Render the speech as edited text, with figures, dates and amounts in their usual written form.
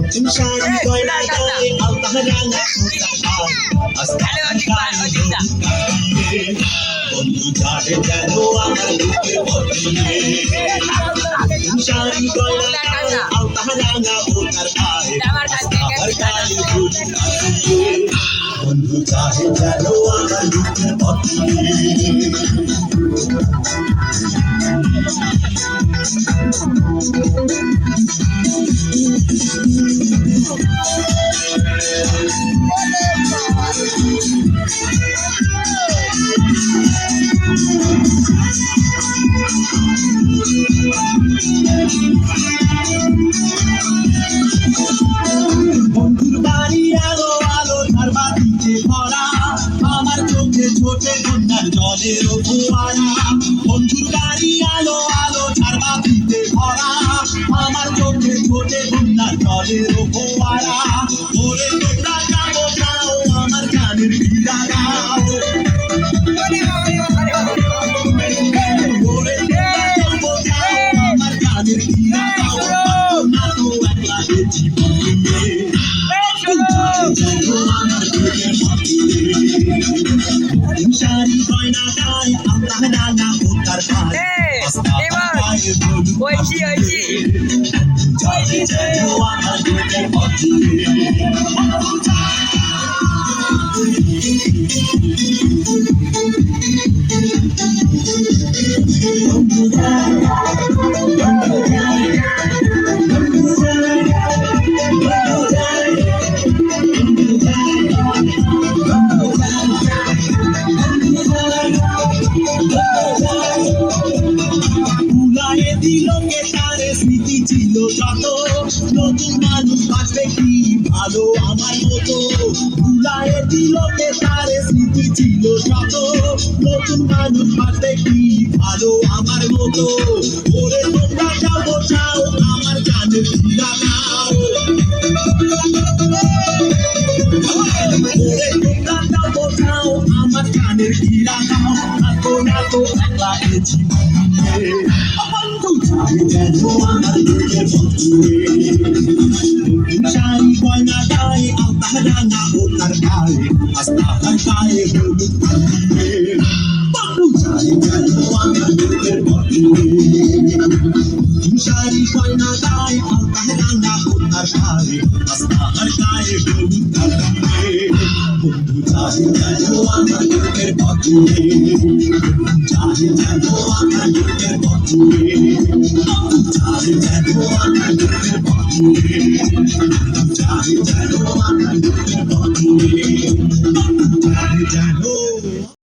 নতুন শাড়ি গয়না গায়ে আলতা রাঙা বন্ধু যাবে যেন আমার বুকে বদলে নতুন শাড়ি গয়না গায়ে আলতা রাঙা ওটার গায়ে আমার গায়ে বুঝি বন্ধু যাবে যেন আমার বুকে বদলে বন্ধুর বাড়ির আলো আলো ঝাড়বাতিতে ভরা আমার চোখে ছোটে কন্যার জলের ফোয়ারা বন্ধুর বাড়ি আলো আলো ঝাড়বাতিতে ভরা আমার চোখে ছোটে কন্যার জলের ফোয়ারা ওরে তোমরা যাবো যাও আমার গানের ভিড়া গাও ওরে তোমরা যাবো যাও আমার গানের ভিড়া গাও না তো একলা জীবন শাড়ি গয়না গায়ে আলতা রাঙা ওটার গায়ে আমার বুকের বদলে স্মৃতি ছিল যত নতুন মানুষ আসবে কি ভালো আমার মতো ভুলায়ে দিল কে তারে স্মৃতি ছিল যত নতুন মানুষ আসবে কি ভালো আমার মতো ওরে তোমরা যাবো চাও আমার গানের ফিরা নাও ওরে তোমরা যাবো চাও আমার গানের ফিরা নাও না তো একলা এ জীবনে শাড়ি গয়না গায়ে আলতা রাঙা ওটার গায়ে আস্তার গায়ে হলুদ বন্ধু চাই যেন আমার বুকের বদলে শাড়ি গয়না গায়ে আলতা রাঙা ওটার গায়ে আস্তার গায়ে হলুদ বন্ধু চাই যেন আমার বুকের বদলে চাই যেন আমার বুকের বদলে চাই যেন আমার বুকের বদলে চাই যেন আমার বুকের বদলে চাই যেন